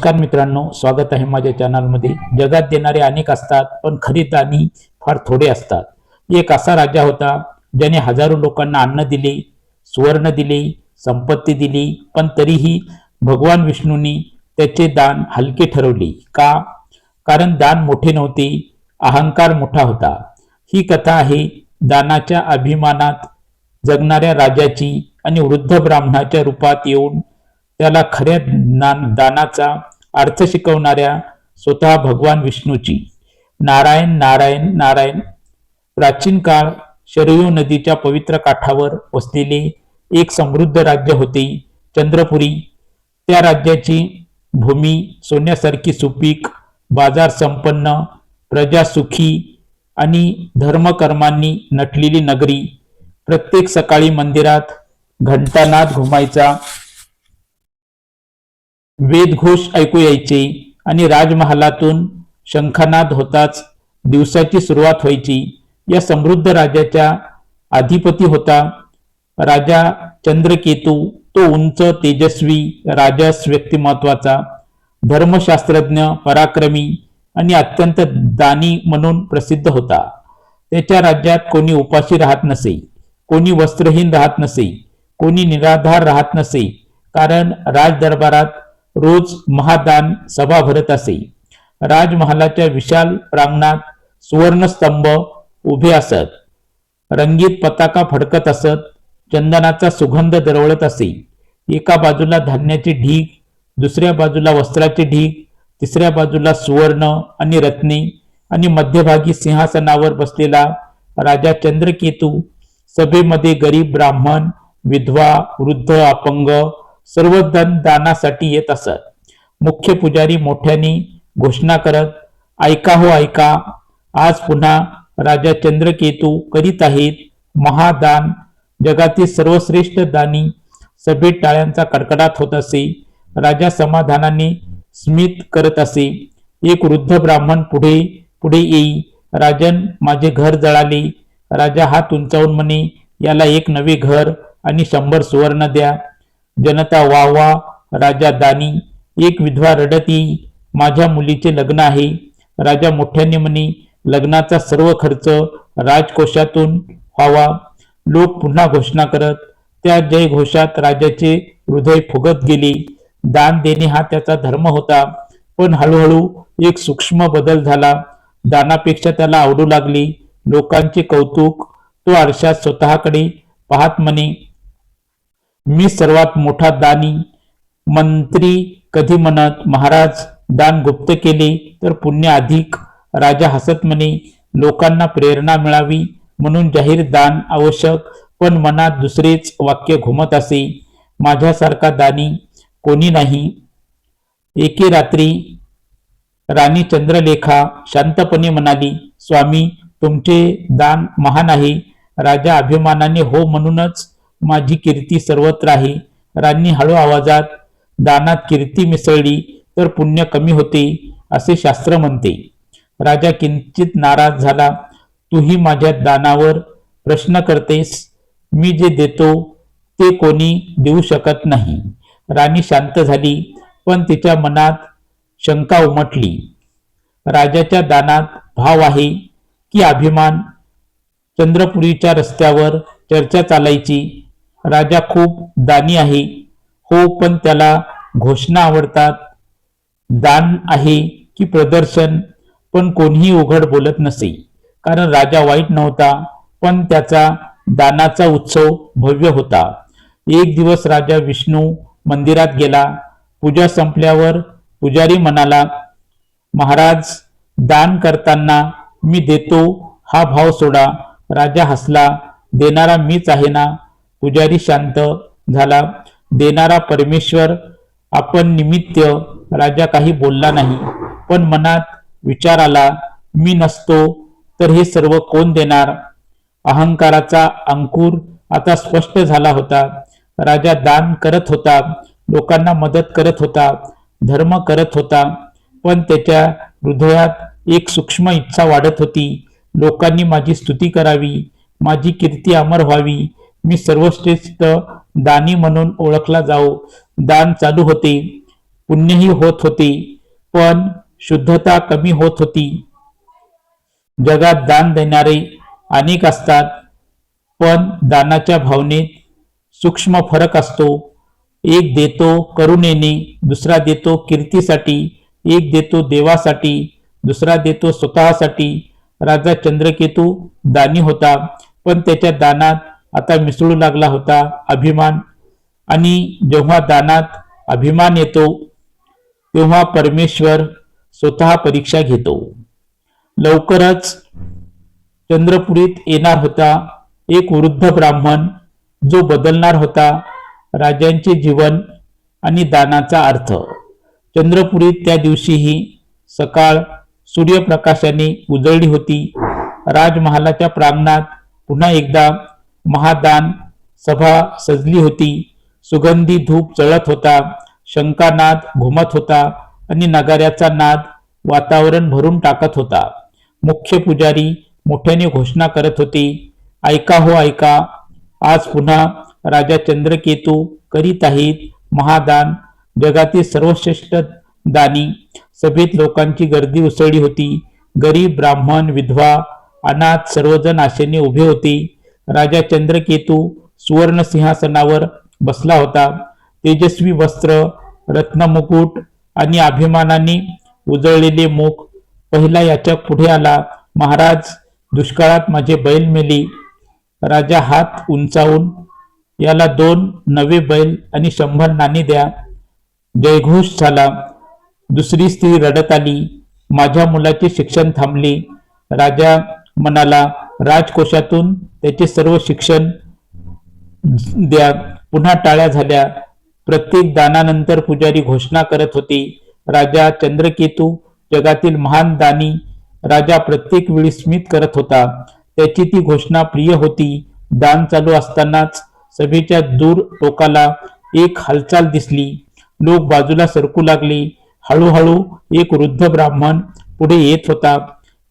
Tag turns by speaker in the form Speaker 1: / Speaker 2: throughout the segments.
Speaker 1: नमस्कार मित्रांनो, स्वागत आहे माझ्या चॅनलमध्ये। जगात देणारे अनेक असतात, पण खरी दानी फार थोडे असतात। एक असा राजा होता ज्याने हजारो लोकांना अन्न दिले, सुवर्ण दिले, संपत्ती दिली, पण तरीही भगवान विष्णूंनी त्याचे दान हलके ठरवले। का? कारण दान मोठे नव्हते, अहंकार मोठा होता। ही कथा आहे दानाच्या अभिमानात जगणाऱ्या राजाची आणि वृद्ध ब्राह्मणाच्या रूपात येऊन त्याला खऱ्या दानाचा अर्थ शिकवणाऱ्या स्वतः भगवान विष्णूची। नारायण नारायण नारायण। प्राचीन काळ शरयू नदीच्या पवित्र काठावर वसलेले एक समृद्ध राज्य होते, चंद्रपुरी। त्या राज्याची भूमी सोन्यासारखी सुपीक, बाजार संपन्न, प्रजा सुखी आणि धर्मकर्मांनी नटलेली नगरी। प्रत्येक सकाळी मंदिरात घंटानाद घुमायचा, वेदघोष ऐकू यायचे आणि राजमहालातून शंखनाद होताच दिवसाची सुरुवात व्हायची। या समृद्ध राज्याचा अधिपती होता राजा चंद्रकेतू। तो उंच, तेजस्वी, राजस व्यक्तिमत्वाचा, धर्मशास्त्रज्ञ, पराक्रमी आणि अत्यंत दानी म्हणून प्रसिद्ध होता। त्याच्या राज्यात कोणी उपाशी राहत नसे, कोणी वस्त्रहीन राहत नसे, कोणी निराधार राहत नसे, कारण राजदरबारात रोज महादान सभा भरत असे। राजमहालाच्या विशाल प्रांगणात सुवर्णस्तंभ उभे असत, रंगीत पताका फडकत असत, चंदनाचा सुगंध दरवळत असे। एका बाजूला धान्याचे ढीग, दुसऱ्या बाजूला वस्त्राचे ढीग, तिसऱ्या बाजूला सुवर्ण आणि रत्ने, आणि मध्यभागी सिंहासनावर बसलेला राजा चंद्रकेतू। सभेमध्ये गरीब, ब्राह्मण, विधवा, वृद्ध, अपंग सर्व दानासाठी येत असत। मुख्य पुजारी मोठ्याने घोषणा करत, ऐका हो ऐका, आज पुन्हा राजा चंद्रकेतू करीत आहेत महादान। जगातील सर्वश्रेष्ठ दानी। सभेत टाळ्यांचा कडकडाट होत असे, राजा समाधानाने स्मित करत असे। एक वृद्ध ब्राह्मण पुढे पुढे येई, राजन, माझे घर जळाले। राजा हात उंचावून म्हणे, याला एक नवे घर आणि 100 सुवर्ण द्या। जनता वा वा, राजा दानी। एक विधवा रडत येई, माझ्या मुलीचे लग्न आहे। राजा मोठ्याने म्हणे, लग्नाचा सर्व खर्च राजकोषातून व्हावा। लोक पुन्हा घोषणा करत, त्या जयघोषात राजाचे हृदय फुगत गेले। दान देणे हा त्याचा धर्म होता, पण हळूहळू एक सूक्ष्म बदल झाला। दानापेक्षा त्याला आवडू लागले लोकांचे कौतुक। तो आरशात स्वतःकडे पाहत म्हणे, मी सर्वात मोठा दानी। मंत्री कधी म्हणत, महाराज, दान गुप्त केले तर पुण्य अधिक। राजा हसत म्हणे, लोकांना प्रेरणा मिळावी म्हणून जाहीर दान आवश्यक, पण मनात दुसरेच वाक्य घुमत असे, माझ्यासारखा दानी कोणी नाही। एके रात्री राणी चंद्रलेखा शांतपणे म्हणाली, स्वामी, तुमचे दान महान आहे। राजा अभिमानाने हो म्हणूनच माझी कीर्ती सर्वत्र आहे। राणी हळू आवाजात, दानात कीर्ती मिसळली तर पुण्य कमी होते असे शास्त्र म्हणते। राजा किंचित नाराज झाला, तूही माझ्या दानावर प्रश्न करतेस? मी जे देतो ते कोणी देऊ शकत नाही। राणी शांत झाली, पण तिच्या मनात शंका उमटली। राजाच्या दानात भाव आहे की अभिमान? चंद्रपुरीच्या रस्त्यावर चर्चा चालायची, राजा खूप दानी आहे। हो, पण त्याला घोषणा आवडतात। दान आहे की प्रदर्शन? पण कोणीही उघड बोलत नसे, कारण राजा वाईट नव्हता, पण त्याचा दानाचा उत्सव भव्य होता। एक दिवस राजा विष्णू मंदिरात गेला। पूजा संपल्यावर पुजारी म्हणाला, महाराज, दान करताना मी देतो हा भाव सोडा। राजा हसला, देणारा मीच आहे ना? पुजारी शांत झाला, देणारा परमेश्वर, आपण निमित्त। राजा काही बोलला नाही, पण मनात विचार आला, मी नसतो तर हे सर्व कोण देणार? अहंकाराचा अंकुर आता स्पष्ट झाला होता। राजा दान करत होता, लोकांना मदत करत होता, धर्म करत होता, पण त्याच्या हृदयात एक सूक्ष्म इच्छा वाढत होती, लोकांनी माझी स्तुती करावी, माझी कीर्ती अमर व्हावी, मी सर्वश्रेष्ठ दानी म्हणून ओळखला जाऊ। दान चालू होते, पुण्यही होत होते, पण शुद्धता कमी होत होती. जगात दान देणारे अनेक असतात, पण दानाच्या भावनेत सूक्ष्म फरक असतो. एक देतो करुणेने, दुसरा देतो कीर्तीसाठी, एक देतो देवासाठी, दुसरा देतो स्वतःसाठी. राजा चंद्रकेतू दानी होता, पण त्याच्या दानात आता मिसळू लागला होता अभिमान. आणि जेव्हा दानात अभिमान येतो, तेव्हा परमेश्वर स्वतः परीक्षा घेतो. लवकरच चंद्रपुरीत येणार होता एक वृद्ध ब्राह्मण, जो बदलणार होता राजांचे जीवन आणि दानाचा अर्थ. चंद्रपुरीत त्या दिवशीही सकाळ सूर्यप्रकाशाने उजळली होती. राजमहालाच्या प्रांगणात पुन्हा एकदा महादान सभा सजली होती. सुगंधी धूप जळत होता, शंखानाद घुमत होता आणि नगाऱ्याचा नाद वातावरण भरून टाकत होता. मुख्य पुजारी मोठ्याने घोषणा करत होते, ऐका हो ऐका, आज पुन्हा राजा चंद्रकेतू करीत आहेत महादान, जगातील सर्वश्रेष्ठ दानी. सभेत लोकांची गर्दी उसळली होती. गरीब, ब्राह्मण, विधवा, अनाथ सर्वजण आशेने उभे होते. राजा चंद्रकेतू सुवर्ण सिंहासनावर बसला होता. तेजस्वी वस्त्र, रत्नमुकुट आणि अभिमानाने उजळलेले मुख. पहिला याच्या पुढे आला, महाराज, दुष्काळात माझे बैल मेली. राजा हात उंचावून, याला 2 नवे बैल आणि 100 नाणी द्या. जयघोष झाला. दुसरी स्त्री रडत आली, माझ्या मुलाचे शिक्षण थांबले. राजा म्हणाला, राजकोषातून त्याचे सर्व शिक्षण द्या. पुन्हा टाळ्या झाल्या. प्रत्येक दानानंतर पुजारी घोषणा करत होते, राजा चंद्रकेतू जगातील महान दानी. राजा प्रत्येक वेळी स्मित करत होता. त्याची ती घोषणा प्रिय होती. दान चालू असतानाच सभेच्या दूर टोकाला एक हालचाल दिसली. लोक बाजूला सरकू लागले. हळूहळू एक वृद्ध ब्राह्मण पुढे येत होता.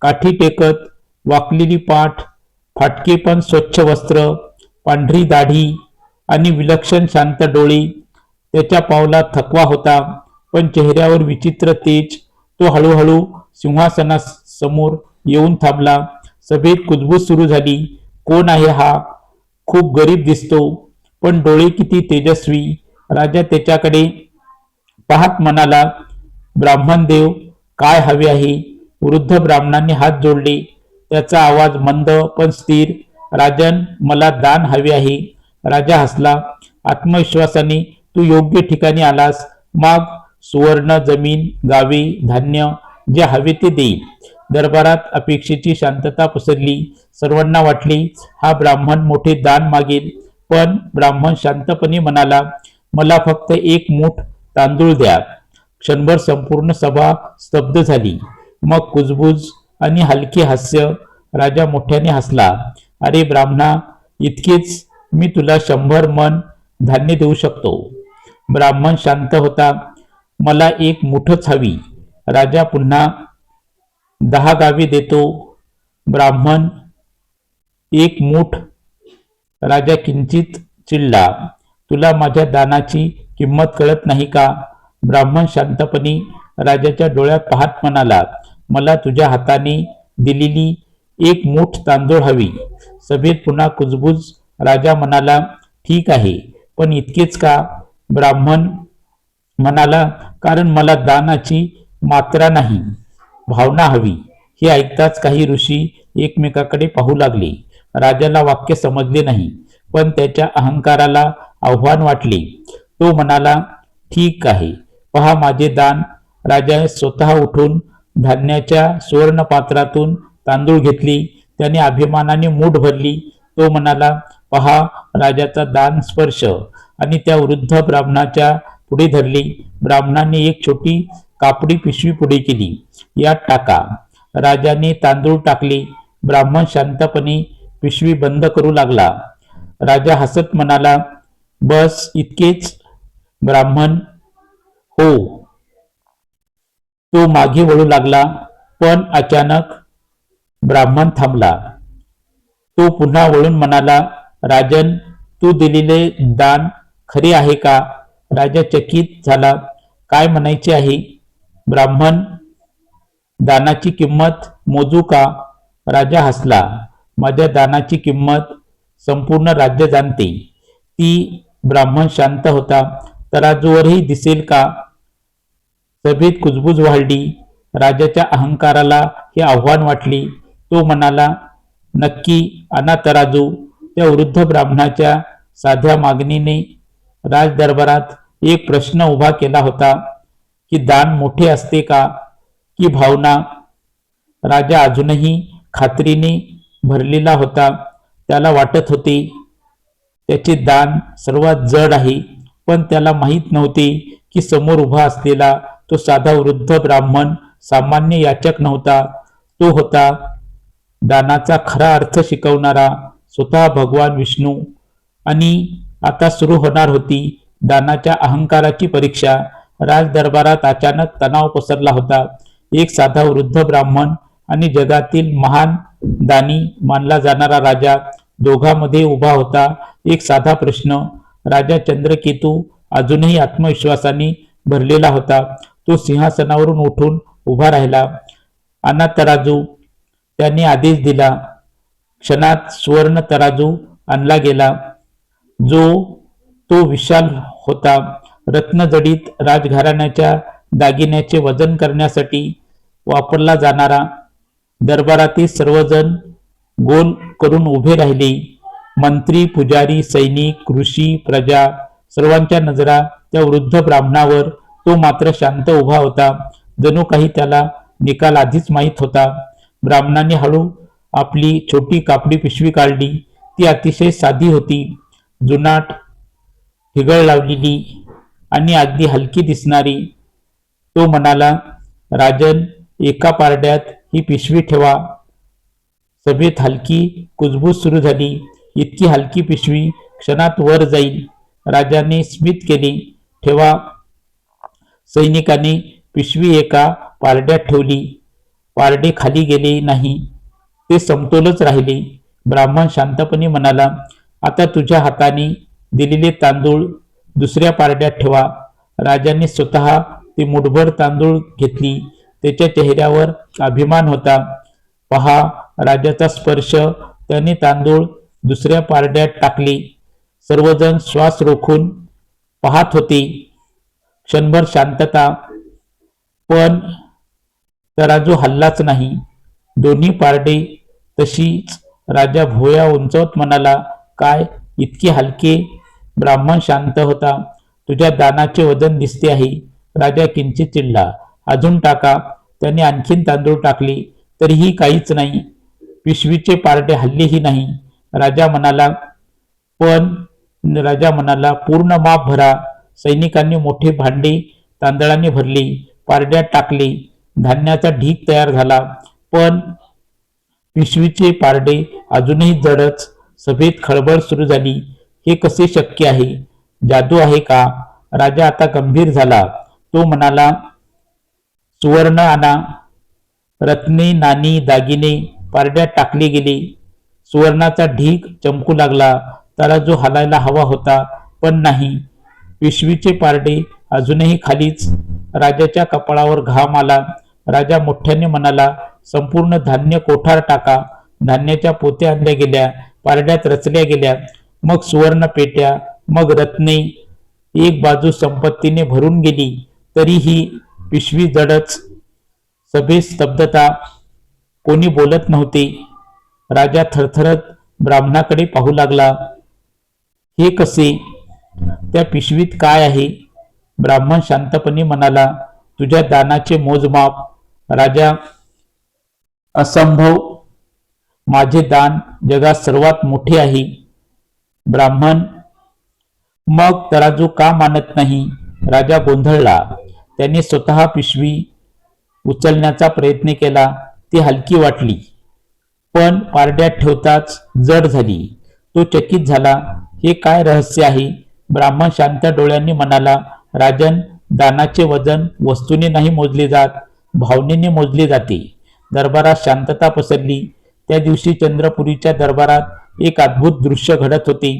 Speaker 1: काठी टेकत, वाकलेली पाठ, फाटके पण स्वच्छ वस्त्र, पांढरी दाढी आणि विलक्षण शांत डोळे. त्याच्या पावलात थकवा होता, पण चेहऱ्यावर विचित्र तेज. तो हळूहळू सिंहासनासमोर येऊन थांबला. सभेत कुजबूज सुरू झाली. कोण आहे हा? खूप गरीब दिसतो, पण डोळे किती तेजस्वी. राजा त्याच्याकडे पाहत म्हणाला, ब्राह्मण देव, काय हवे आहे? वृद्ध ब्राह्मणाने हात जोडले. त्याचा आवाज मंद पण स्थिर, राजन, मला दान हवे आहे. राजा हसला आत्मविश्वासाने, तू योग्य ठिकाणी आलास. मग सुवर्ण, जमीन, गावे, धान्य, जे हवे ते देईल. दरबारात अपेक्षेची शांतता पसरली. सर्वांना वाटले, हा ब्राह्मण मोठे दान मागेल. पण ब्राह्मण शांतपणे म्हणाला, मला फक्त 1 मूठ तांदूळ द्या. क्षणभर संपूर्ण सभा स्तब्ध झाली. मग कुजबूज आणि हलके हास्य. राजा मोठ्याने हसला, अरे ब्राह्मणा, इतकेच? मी तुला 100 मन धान्य देऊ शकतो. ब्राह्मण शांत होता. मला 1 मूठच हवी. राजा पुन्हा 10 गावे देतो. ब्राह्मण, 1 मूठ. राजा किंचित चिडला, तुला माझ्या दानाची किंमत कळत नाही का? ब्राह्मण शांतपणे राजाच्या डोळ्यात पाहत म्हणाला, मला तुझ्या हाताने दिलेली 1 मूठ तांदूळ हवी. सभेत पुन्हा कुजबूज. राजा म्हणाला, ठीक आहे, पण इतकेच का? ब्राह्मण म्हणाला, कारण मला दानाची मात्रा नाही, भावना हवी. हे ऐकताच काही ऋषी एकमेकाकडे पाहू लागले. राजाला वाक्य समजले नाही, पण त्याच्या अहंकाराला आव्हान वाटले. तो म्हणाला, ठीक आहे, पहा माझे दान. राजाने स्वतः उठून धान्याच्या सुवर्ण पात्रातून तांदूळ घेतली. त्याने अभिमानाने मूठ भरली. तो म्हणाला, पहा राजाचा दान स्पर्श, आणि त्या वृद्ध ब्राह्मणाच्या पुढे धरली. ब्राह्मणाने एक छोटी कापडी पिशवी पुढे केली. यात टाका. राजाने तांदूळ टाकले. ब्राह्मण शांतपणे पिशवी बंद करू लागला. राजा हसत म्हणाला, बस इतकेच? ब्राह्मण, हो. तो मागे वळू लागला, पण अचानक ब्राह्मण थांबला. तो पुन्हा वळून म्हणाला, राजन, तू दिलेले दान खरे आहे का? राजा चकित झाला. काय म्हणायचे आहे? ब्राह्मण, दानाची किंमत मोजू का? राजा हसला. माझ्या दानाची किंमत संपूर्ण राज्य जाणते. ती ब्राह्मण शांत होता. तराजूवरही दिसेल का? सभेत कुजबुज वाढली. राजाच्या अहंकाराला हे आव्हान वाटले. तो म्हणाला, नक्की आणा तराजू. त्या वृद्ध ब्राह्मणाच्या साध्या मागणीने राजदरबारात एक प्रश्न उभा केला होता की दान मोठे असते का की भावना? राजा अजूनही खात्रीने भरलेला होता. त्याला वाटत होते त्याचे दान सर्वात जड आहे, पण त्याला माहीत नव्हते की समोर उभा असलेला तो साधा वृद्ध ब्राह्मण सामान्य याचक नव्हता. तो होता दानाचा खरा अर्थ शिकवणारा स्वतः भगवान विष्णू. आणि आता सुरू होणार होती दानाच्या अहंकाराची परीक्षा. राजदरबारात अचानक तणाव पसरला होता. एक साधा वृद्ध ब्राह्मण आणि जगातील महान दानी मानला जाणारा राजा दोघांमध्ये उभा होता. एक साधा प्रश्न. राजा चंद्रकेतू अजूनही आत्मविश्वासाने भरलेला होता. तो सिंहासनावरून उठून उभा राहिला. आणा तराजू, त्याने आदेश दिला. क्षणात सुवर्ण तराजू आणला गेला. तो विशाल होता. रत्नजडित राजघराण्याच्या दागिन्याचे वजन करण्यासाठी वापरला जाणारा. दरबारातील सर्वजण गोल करून उभे राहिले. मंत्री, पुजारी, सैनिक, ऋषी, प्रजा सर्वांच्या नजरा त्या वृद्ध ब्राह्मणावर. तो मात्र शांत उभा होता, जणू काही त्याला निकाल आधीच माहीत होता. ब्राह्मणाने हळू आपली छोटी कापडी पिशवी काढली. ती अतिशय साधी होती, जुनाट, ठिगळ लावलेली आणि अगदी हलकी दिसणारी. तो म्हणाला, राजन, एका पारड्यात ही पिशवी ठेवा. सभेत हलकी कुजबूज सुरू झाली. इतकी हलकी पिशवी क्षणात वर जाईल. राजाने स्मित केले. ठेवा. सैनिकाने पिशवी एका पारड्यात ठेवली. पारडे खाली गेले नाही, ते समतोलच राहिले. ब्राह्मण शांतपणे म्हणाला, आता तुझ्या हाताने दिलेले तांदूळ दुसऱ्या पारड्यात ठेवा. राजाने स्वतः ते मुठभर तांदूळ घेतली. त्याच्या चेहऱ्यावर अभिमान होता. पहा, राजाचा स्पर्श. त्याने तांदूळ दुसऱ्या पारड्यात टाकले. सर्वजण श्वास रोखून पाहत होते. क्षणभर शांतता. पण तराजू हल्लाच नाही. दोन्ही पारडे तशीच. राजा भुवया उंचावत म्हणाला, काय, इतके हलके? ब्राह्मण शांत होता. तुझ्या दानाचे वजन दिसते आहे. राजा किंचित चिडला. अजून टाका. त्याने आणखीन तांदूळ टाकले, तरीही काहीच नाही. पिशवीचे पारडे हल्लेही नाही. राजा म्हणाला, पूर्ण माप भरा. सैनिकांनी मोठे भांडे तांदळाने भरले, पारड्यात टाकले. धान्याचा ढीग तयार झाला, पण पिशवीचे पारडे अजूनही जडच. सभेत खळबळ सुरू झाली. हे कसे शक्य आहे? जादू आहे का? राजा आता गंभीर झाला. तो म्हणाला, सुवर्ण आणा. रत्ने, नाणी, दागिने पारड्यात टाकले गेले. सुवर्णाचा ढीग चमकू लागला. तराजू हलायला हवा होता, पण नाही. पिशवीचे पारडे अजूनही खालीच. राजाच्या कपाळावर घाम आला. राजा मोठ्याने म्हणाला, संपूर्ण धान्य कोठार टाका. धान्याच्या पोत्या आणल्या गेल्या, पारड्यात रचल्या गेल्या. मग सुवर्ण पेट्या, मग रत्ने. एक बाजू संपत्तीने भरून गेली, तरीही पिशवी जडच. सभेत स्तब्धता. कोणी बोलत नव्हते. राजा थरथरत ब्राह्मणाकडे पाहू लागला. हे कसे? त्या पिशवीत काय आहे? ब्राह्मण शांतपणे म्हणाला, तुझ्या दानाचे मोजमाप. राजा, असंभव. माझे दान जगात सर्वात मोठे आहे. ब्राह्मण, मग तराजू का मानत नाही? राजा गोंधळला. त्याने स्वतः पिशवी उचलण्याचा प्रयत्न केला. ती हलकी वाटली, पण पारड्यात ठेवताच जड झाली. तो चकित झाला. हे काय रहस्य आहे? ब्राह्मण शांत डोळ्यांनी म्हणाला, राजन, दानाचे वजन वस्तूने नाही मोजले जात, भावनेने मोजले जाते. दरबारात शांतता पसरली. त्या दिवशी चंद्रपुरीच्या दरबारात एक अद्भुत दृश्य घडत होते.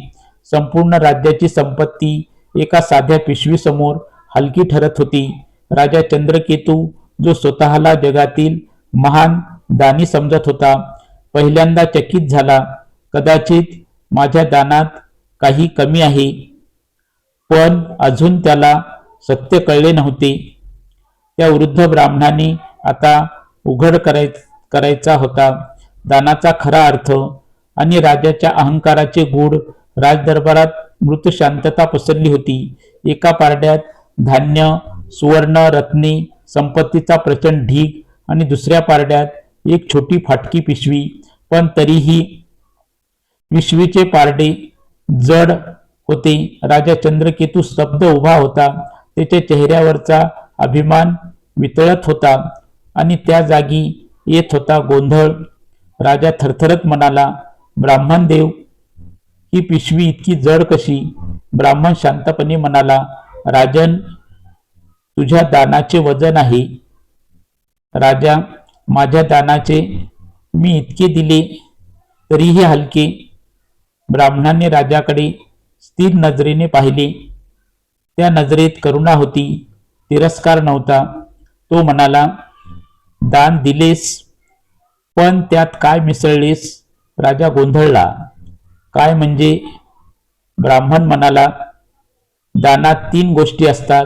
Speaker 1: संपूर्ण राज्याची संपत्ती एका साध्या पिशवीसमोर हलकी ठरत होती. राजा चंद्रकेतू जो स्वतःला जगातील महान दानी समजत होता, पहिल्यांदा चकित झाला. कदाचित माझ्या दानात काही कमी आहे, पण अजून त्याला सत्य कळले नव्हते. त्या वृद्ध ब्राह्मणाने आता उघड करायचा होता दानाचा खरा अर्थ. आणि राजाच्या अहंकाराचे गूढ. राजदरबारात मृत शांतता पसरली होती. एका पारड्यात धान्य, सुवर्ण, रत्ने, संपत्तीचा प्रचंड ढीग आणि दुसऱ्या पारड्यात एक छोटी फाटकी पिशवी. पण तरीही पिशवीचे पारडे जड होते. राजा चंद्रकेतू स्तब्ध उभा होता. त्याच्या चेहऱ्यावरचा अभिमान वितळत होता आणि त्या जागी येत होता गोंधळ. राजा थरथरत म्हणाला, ब्राह्मण देव, ही पिशवी इतकी जड कशी? ब्राह्मण शांतपणे म्हणाला, राजन, तुझ्या दानाचे वजन आहे. राजा, माझ्या दानाचे मी इतके दिले तरीही हलके. ब्राह्मणाने राजाकडे स्थिर नजरेने पाहिले. त्या नजरेत करुणा होती, तिरस्कार नव्हता. तो म्हणाला, दान दिलेस, पण त्यात काय मिसळलेस? राजा गोंधळला. काय म्हणजे? ब्राह्मण म्हणाला, दानात 3 गोष्टी असतात,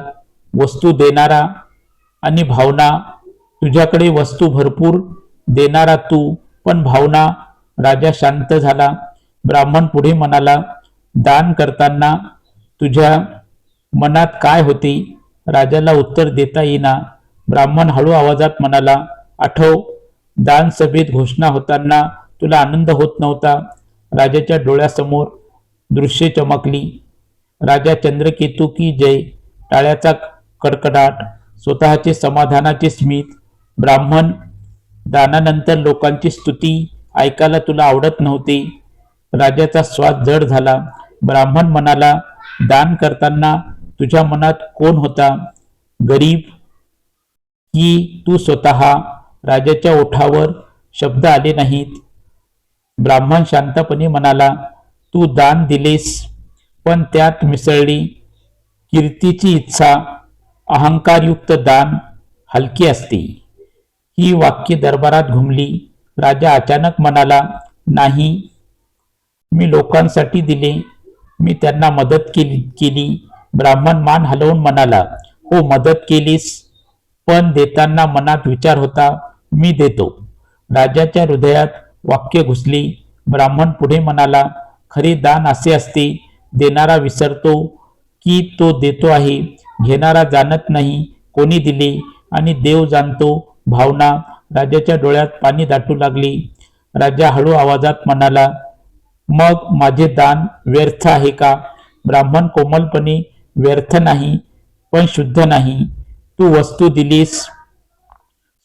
Speaker 1: वस्तू देणारा आणि भावना. तुझ्याकडे वस्तू भरपूर, देणारा तू, पण भावना. राजा शांत झाला. ब्राह्मण पुढे म्हणाला, दान करताना तुझ्या मनात काय होते? राजाला उत्तर देता येईना. ब्राह्मण हळू आवाजात म्हणाला, आठव, दान सभेत घोषणा होताना तुला आनंद होत नव्हता. राजाच्या डोळ्यासमोर दृश्य चमकली. राजा चंद्रकेतू की जय, टाळ्याचा कडकडाट, स्वतःचे समाधानाचे स्मित. ब्राह्मण, दानानंतर लोकांची स्तुती ऐकायला तुला आवडत नव्हते. राजाचा श्वास जड झाला. ब्राह्मण म्हणाला, दान करताना तुझ्या मनात कोण होता? गरीब की तू स्वतः? राजाच्या ओठावर शब्द आले नाहीत. ब्राह्मण शांतपणे म्हणाला, तू दान दिलेस, पण त्यात मिसळली कीर्तीची इच्छा. अहंकारयुक्त दान हलके असते. ही वाक्ये दरबारात घुमली. राजा अचानक म्हणाला, नाही, मी लोकांसाठी दिले, मी त्यांना मदत केली. ब्राह्मण मान हलवून म्हणाला, हो, मदत केलीस, पण देताना मनात विचार होता, मी देतो. राजाच्या हृदयात वाक्य घुसली. ब्राह्मण पुढे म्हणाला, खरे दान असे असते, देणारा विसरतो की तो देतो आहे, घेणारा जाणत नाही कोणी दिले, आणि देव जाणतो भावना. राजाच्या डोळ्यात पाणी दाटू लागले. राजा हळू आवाजात म्हणाला, मग माझे दान व्यर्थ आहे का? ब्राह्मण कोमलपणे, व्यर्थ नाही, पण शुद्ध नाही. तू वस्तू दिलीस,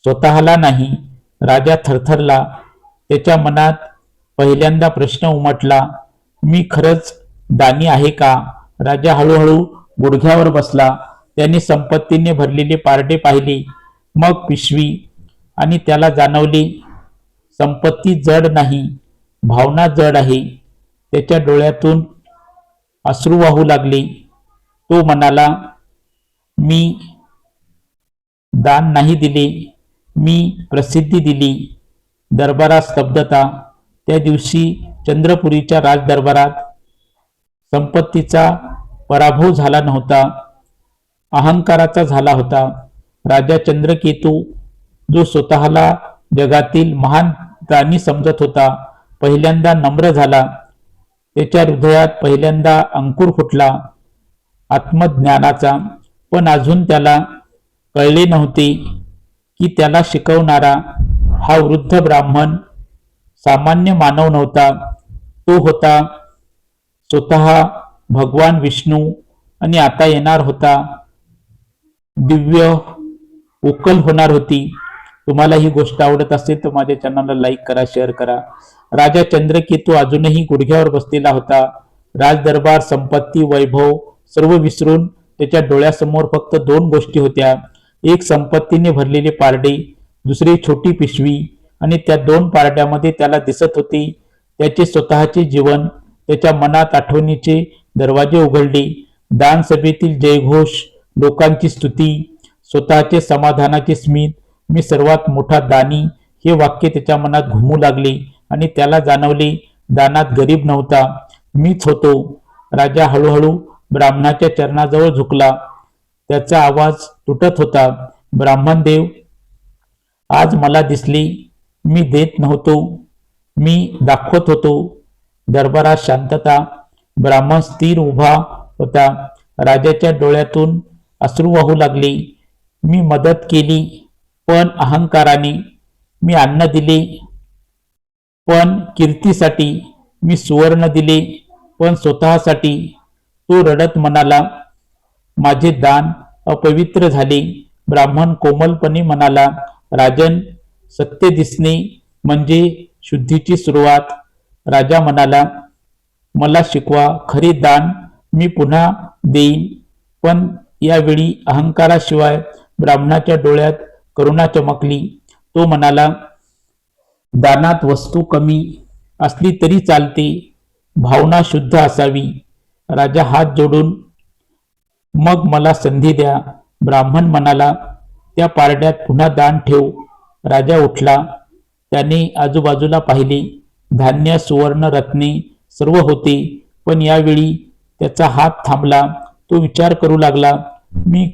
Speaker 1: स्वतःला नाही. राजा थरथरला. त्याच्या मनात पहिल्यांदा प्रश्न उमटला, मी खरंच दानी आहे का? राजा हळूहळू गुडघ्यावर बसला. त्याने संपत्तीने भरलेले पारडे पाहिले, मग पिशवी, आणि त्याला जाणवले, संपत्ती जड नाही, भावना जड आहे. त्याच्या डोळ्यातून अश्रू वाहू लागले. तो म्हणाला, मी दान नाही दिले, मी प्रसिद्धी दिली. दरबारात स्तब्धता. त्या दिवशी चंद्रपुरीच्या राजदरबारात संपत्तीचा पराभव झाला नव्हता, अहंकाराचा झाला होता. राजा चंद्रकेतू जो स्वतःला जगातील महान दानी समजत होता, पहिल्यांदा नम्र झाला. त्याच्या हृदयात पहिल्यांदा अंकुर फुटला आत्मज्ञानाचा. पण अजून त्याला कळले नव्हते की त्याला शिकवणारा हा वृद्ध ब्राह्मण सामान्य मानव नव्हता. तो होता स्वतः भगवान विष्णू, आणि आता येणार होता दिव्य उकल होणार होती. तुम्हाला ही गोष्ट आवडत असेल तर माझ्या चॅनलला लाईक करा, शेअर करा. राजा चंद्रकेतू अजूनही गुडघ्यावर बसलेला होता. राजदरबार, संपत्ती, वैभव सर्व विसरून त्याच्या डोळ्यासमोर फक्त 2 गोष्टी होत्या. एक संपत्तीने भरलेले पारडे, दुसरी छोटी पिशवी, आणि त्या 2 पारड्यामध्ये त्याला दिसत होते त्याचे स्वतःचे जीवन. त्याच्या मनात आठवणीचे दरवाजे उघडले. दान सभेतील जयघोष, लोकांची स्तुती, स्वतःचे समाधानाचे स्मित, मी सर्वात मोठा दानी, हे वाक्य त्याच्या मनात घुमू लागले आणि त्याला जाणवले दानात गरीब नव्हता, मीच होतो. राजा हळूहळू ब्राह्मणाच्या चरणाजवळ झुकला. त्याचा आवाज तुटत होता. ब्राह्मणदेव, आज मला दिसले, मी देत नव्हतो, मी दाखवत होतो. दरबारात शांतता. ब्राह्मण स्थिर उभा होता. राजाच्या डोळ्यातून अश्रू वाहू लागले. मी मदत केली पण अहंकाराने, मी अन्न दिले पण कीर्तीसाठी, मी सुवर्ण दिले पण स्वतःसाठी. तो रडत म्हणाला, माझे दान अपवित्र झाले. ब्राह्मण कोमलपणे म्हणाला, राजन, सत्य दिसणे म्हणजे शुद्धीची सुरुवात. राजा म्हणाला, मला शिकवा, खरे दान मी पुन्हा देईन. पण यावेळी अहंकाराशिवाय ब्राह्मणाच्या डोळ्यात करुणा चमकली. तो म्हणाला, दानात वस्तू कमी असली तरी चालते, भावना शुद्ध असावी. राजा हात जोडून, मग मला संधी द्या. ब्राह्मण म्हणाला, त्या पारड्यात पुन्हा दान ठेव. राजा उठला. त्याने आजूबाजूला पाहिले. धान्य, सुवर्ण, रत्ने सर्व होते. पण यावेळी त्याचा हात थांबला. तो विचार करू लागला, मी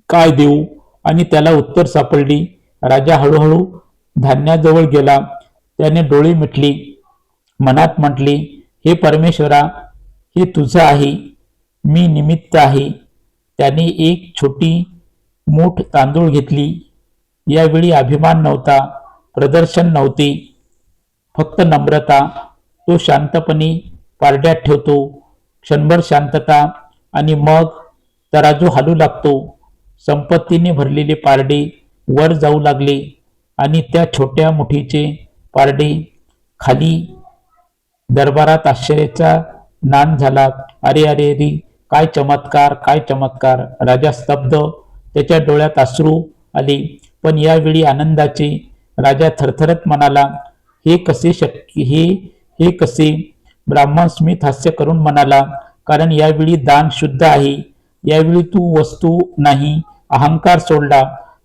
Speaker 1: काय देऊ? आणि त्याला उत्तर सापडले. राजा हळूहळू धान्याजवळ गेला. त्याने डोळे मिटले. मनात म्हटले, हे परमेश्वरा, हे तुझं आहे, मी निमित्त आहे. त्याने एक छोटी मूठ तांदूळ घेतली. यावेळी अभिमान नव्हता, प्रदर्शन नव्हते, फक्त नम्रता. तो शांतपणे पारड्यात ठेवतो. क्षणभर शांतता आणि मग तराजू हालू लागतो. संपत्तीने भरलेले पारडे वर जाऊ लागले आणि त्या छोट्या मुठीचे पारडे खाली. दरबारात आश्चर्याचा नाद झाला. अरे अरे अरे, काय चमत्कार, काय चमत्कार. राजा स्तब्ध. त्याच्या डोळ्यात अश्रू आले, पण यावेळी आनंदाचे. राजा थरथरत म्हणाला, हे कसे शक्य, हे कसे? ब्राह्मण स्मित हास्य करून म्हणाला, कारण यावेळी दान शुद्ध आहे. यावेळी तू वस्तू नाही, अहंकार सोडला.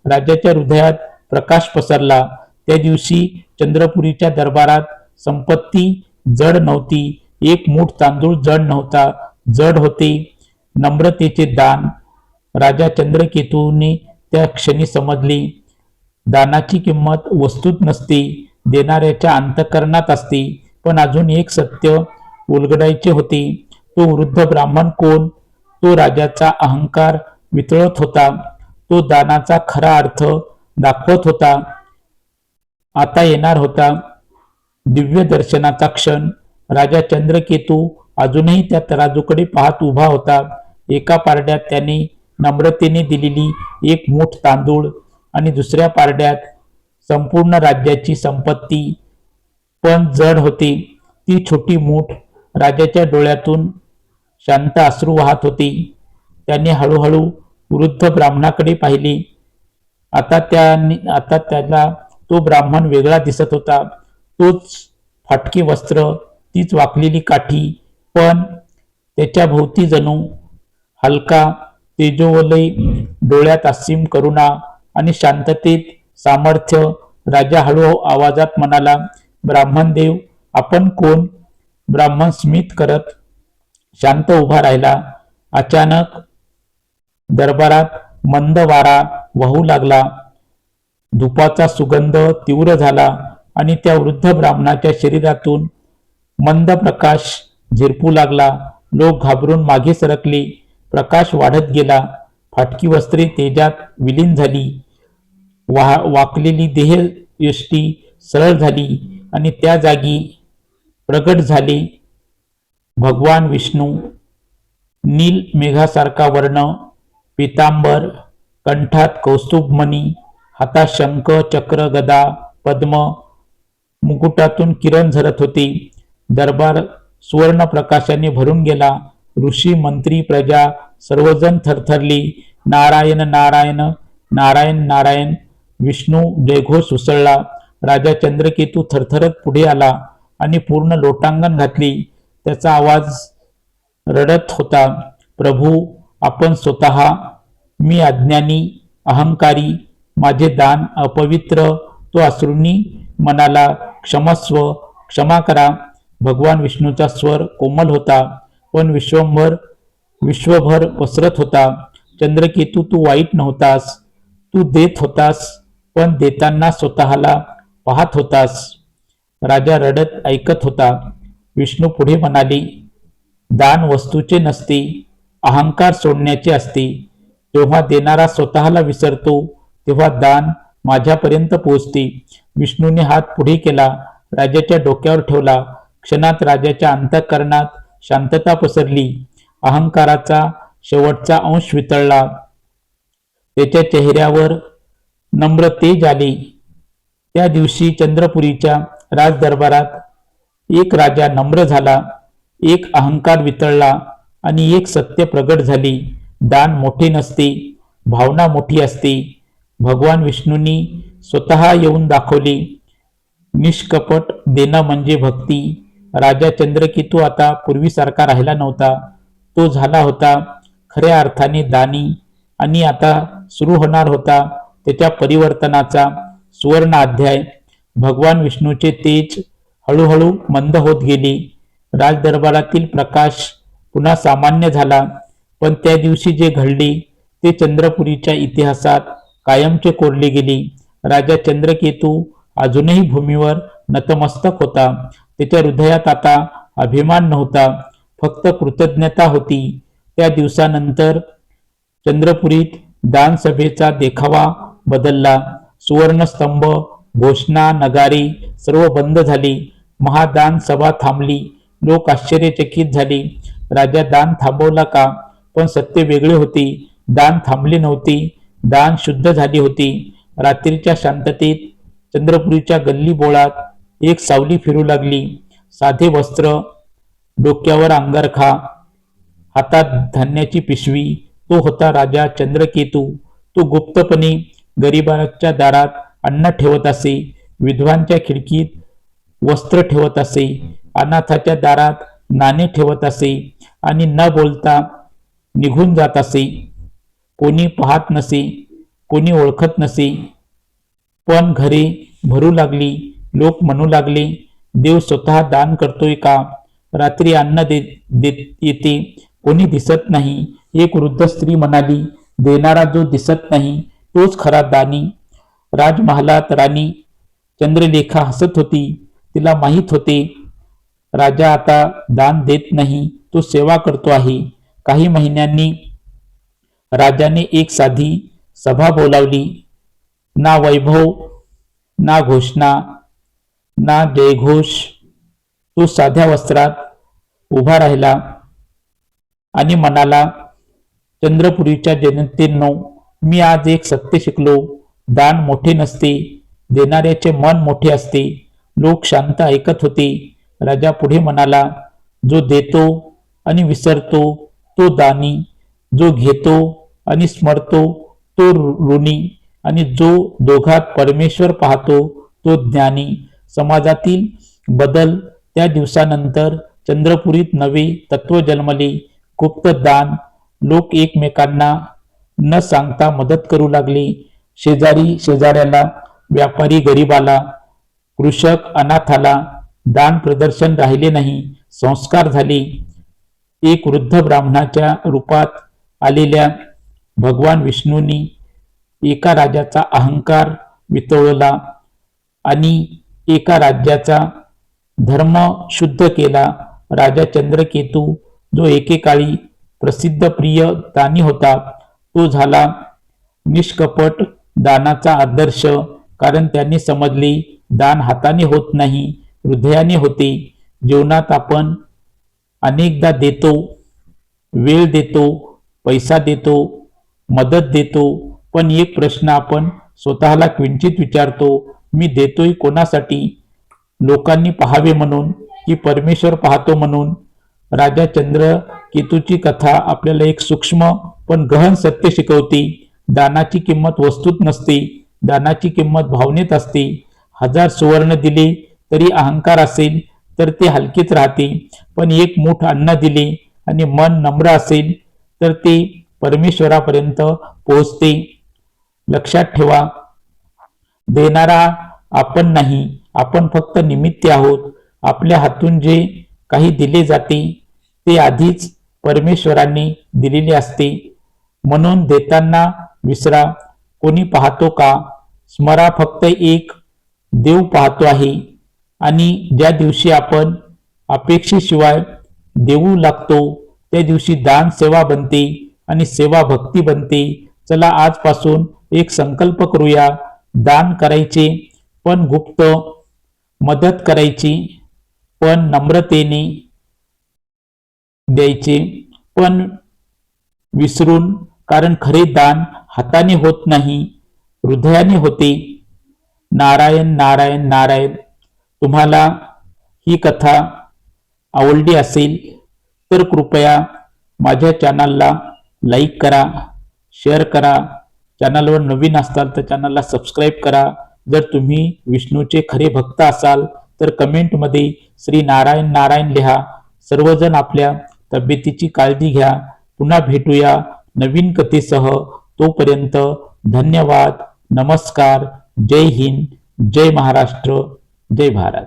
Speaker 1: राजाच्या हृदयात प्रकाश पसरला. त्या दिवशी चंद्रपुरीच्या दरबारात संपत्ती जड नव्हती, एक मूठ तांदूळ जड नव्हता, जड होते नम्रतेचे दान. राजा चंद्रकेतूने त्या क्षणी समजले, दानाची किंमत वस्तूत नसते, देणाऱ्याच्या अंतःकरणात असते. पण अजून एक सत्य उलगडायचे होते. तो वृद्ध ब्राह्मण कोण? तो राजाचा अहंकार वितळत होता. तो दानाचा खरा अर्थ दाखवत होता. आता येणार होता दिव्य दर्शनाचा क्षण. राजा चंद्रकेतू अजूनही त्या तराजूकडे पाहत उभा होता. एका पारड्यात त्याने नम्रतेने दिलेली एक मूठ तांदूळ आणि दुसऱ्या पारड्यात संपूर्ण राज्याची संपत्ती, पण जड होती ती छोटी मूठ. राजाच्या डोळ्यातून शांत अश्रू वाहत होते. त्याने हळूहळू वृद्ध ब्राह्मणाकडे पाहिले. आता त्याला तो ब्राह्मण वेगळा दिसत होता. तोच फाटके वस्त्र, तीच वाकलेली काठी, पण त्याच्या भोवती जणू हलका तेजोवलय, डोळ्यात असीम करुणा आणि शांततेत सामर्थ्य. राजा हळू आवाजात म्हणाला, ब्राह्मणदेव, आपण कोण? ब्राह्मण स्मित करत शांत उभा राहिला. अचानक दरबारात मंद वारा वाहू लागला. धुपाचा सुगंध तीव्र झाला आणि त्या वृद्ध ब्राह्मणाच्या शरीरातून मंद प्रकाश झिरपू लागला. लोक घाबरून मागे सरकले. प्रकाश वाढत गेला. फाटकी वस्त्रे तेजात विलीन झाली. वाकलेली देहयष्टी सरळ झाली आणि त्या जागी प्रगट झाले भगवान विष्णू. नील मेघासारखा वर्ण, पीतांबर, कंठात कौस्तुभमणी, हातात शंख, चक्र, गदा, पद्म, मुकुटातून किरण झरत होते. दरबार सुवर्ण प्रकाशाने भरून गेला. ऋषी, मंत्री, प्रजा सर्वजण थरथरले. नारायण नारायण नारायण नारायण. विष्णू जयघोष उसळला. राजा चंद्रकेतू थरथरत पुढे आला आणि पूर्ण लोटांगण घातली. त्याचा आवाज रडत होता, प्रभू, आपण स्वतः मी अज्ञानी, अहंकारी, माझे दान अपवित्र. तो अश्रूंनी म्हणाला, क्षमस्व, क्षमा करा. भगवान विष्णूचा स्वर कोमल होता, पण विश्वभर पसरत होता. चंद्रकेतू, तू वाईट नव्हतास. तू देत होतास, पण देताना स्वतःला पाहत होतास. राजा रडत ऐकत होता. विष्णू पुढे म्हणाले, दान वस्तूचे नसते, अहंकार सोडण्याचे असते. जेव्हा देणारा स्वतःला विसरतो, तेव्हा दान माझ्यापर्यंत पोहोचते. विष्णूने हात पुढे केला, राजाच्या डोक्यावर ठेवला. क्षणात राजाच्या अंतःकरणात शांतता पसरली. अहंकाराचा शेवटचा अंश वितळला. त्याच्या चेहऱ्यावर नम्र तेज आले. त्या दिवशी चंद्रपुरीच्या राजदरबारात एक राजा नम्र झाला, एक अहंकार वितळला आणि एक सत्य प्रगट झाले. दान मोठे नसते, भावना मोठी असते. भगवान विष्णूंनी स्वतः येऊन दाखवले, निष्कपट देणं म्हणजे भक्ती. राजा चंद्रकेतू आता पूर्वीसारखा राहिला नव्हता. तो झाला होता खऱ्या अर्थाने दानी. आणि आता सुरू होणार होता त्याच्या परिवर्तनाचा सुवर्ण अध्याय. भगवान विष्णूचे तेज हळूहळू मंद होत गेले. राजदरबारातील प्रकाश पुन्हा सामान्य झाला. पण त्या दिवशी जे घडले ते चंद्रपुरीच्या इतिहासात कायमचे कोरले गेले. राजा चंद्रकेतू अजूनही भूमीवर नतमस्तक होता. त्याच्या हृदयात आता अभिमान नव्हता, फक्त कृतज्ञता होती. त्या दिवसानंतर चंद्रपुरीत दानसभेचा देखावा बदलला. सुवर्णस्तंभ, घोषणा, नगारे सर्व बंद झाले. महादान सभा थांबली. लोक आश्चर्यचकित झाले. राजा दान थांबवला का? पण सत्य वेगळे होते. दान थांबले नव्हते, दान शुद्ध झाले होते. रात्रीच्या शांततेत चंद्रपुरीच्या गल्ली बोळात एक सावली फिरू लागली. साधे वस्त्र, डोक्यावर अंगरखा, हातात धान्याची पिशवी. तो होता राजा चंद्रकेतू. तो गुप्तपणे गरिबांच्या दारात अन्न ठेवत असे, विधवांच्या खिडकीत वस्त्र ठेवत असे, अनाथाच्या दारात नाणे ठेवत असे आणि न बोलता निघून जात असे. कोणी पाहत नसे, कोणी ओळखत नसे. पण घरे भरू लागली. लोक म्हणू लागले, देव स्वतः दान करतोय का? रात्री अन्न देत येते, कोणी दिसत नाही. एक वृद्ध स्त्री म्हणाली, देणारा जो दिसत नाही तोच खरा दानी. राजमहालात राणी चंद्रलेखा हसत होती. तिला माहीत होते, राजा आता दान देत नाही, तो सेवा करतो आहे. काही महिन्यांनी राजाने एक साधी सभा बोलावली. ना वैभव, ना घोषणा, ना जयघोष. तो साध्या वस्त्रात उभा राहिला आणि म्हणाला, चंद्रपुरीच्या जनतेनो, मी आज एक सत्य शिकलो. दान मोठे नसते, देणाऱ्याचे मन मोठे असते. लोक शांत ऐकत होते. राजा पुढे म्हणाला, जो देतो आणि विसरतो तो दानी. जो घेतो आणि स्मरतो तो ऋणी. आणि जो दोघात परमेश्वर पाहतो तो ज्ञानी. समाजातील बदल. त्या दिवसानंतर चंद्रपुरीत नवे तत्व जन्मले. गुप्त दान. लोक एकमेकांना न सांगता मदत करू लागले. शेजारी शेजाऱ्याला, व्यापारी गरीबाला, कृषक अनाथाला. दान प्रदर्शन राहिले नाही, संस्कार झाले. एक वृद्ध ब्राह्मणाच्या रूपात आलेल्या भगवान विष्णूंनी एका राजाचा अहंकार वितळवला आणि एका राज्याचा धर्म शुद्ध केला. राजा चंद्रकेतू, जो एकेकाळी प्रसिद्ध प्रिय दानी होता, तो झाला निष्कपट दानाचा आदर्श. कारण त्यांनी समजले, दान हाताने होत नाही, हृदयाने होते. जीवनात आपण अनेकदा देतो, वेळ देतो, पैसा देतो, मदत देतो. पण एक प्रश्न आपण स्वतःला क्वचित विचारतो, मी देतोय कोणासाठी? लोकांनी पाहावे म्हणून की परमेश्वर पाहतो म्हणून? राजा चंद्रकेतूची कथा आपल्याला एक सूक्ष्म पण गहन सत्य शिकवते. दानाची किंमत वस्तूत नसते, दानाची किंमत भावनेत असते. 1000 सुवर्ण दिले तरी अहंकार असेल तर ते हलकेच राहते. पण एक मूठ अन्न दिले आणि मन नम्र असेल तर ते परमेश्वरापर्यंत पोहोचते. लक्षात ठेवा, देणारा आपण नाही, आपण फक्त निमित्त आहोत. आपल्या हातून जे काही दिले जाते ते आधीच परमेश्वरांनी दिलेले असते. म्हणून देताना विसरा, कोणी पाहतो का? स्मरा, फक्त एक देव पाहतो आहे. आणि ज्या दिवशी आपण अपेक्षेशिवाय देऊ लागतो त्या दिवशी दान सेवा बनते आणि सेवा भक्ती बनते. चला आजपासून एक संकल्प करूया, दान करायचे पण गुप्त, मदत करायची पण नम्रतेने द्यायचे पण विसरून. कारण खरे दान हाताने होत नाही, हृदयाने होते. नारायण नारायण नारायण. तुम्हाला ही कथा आवडली असेल तर कृपया माझ्या चॅनलला लाईक करा, शेअर करा. चॅनलवर नवीन असाल तर चॅनलला सबस्क्राईब करा. जर तुम्ही विष्णूचे खरे भक्त असाल तर कमेंटमध्ये श्री नारायण नारायण लिहा. सर्वजण आपल्या तब्येतीची काळजी घ्या. पुन्हा भेटूया नवीन कथेसह. तोपर्यंत धन्यवाद, नमस्कार, जय हिंद, जय महाराष्ट्र, जय भारत.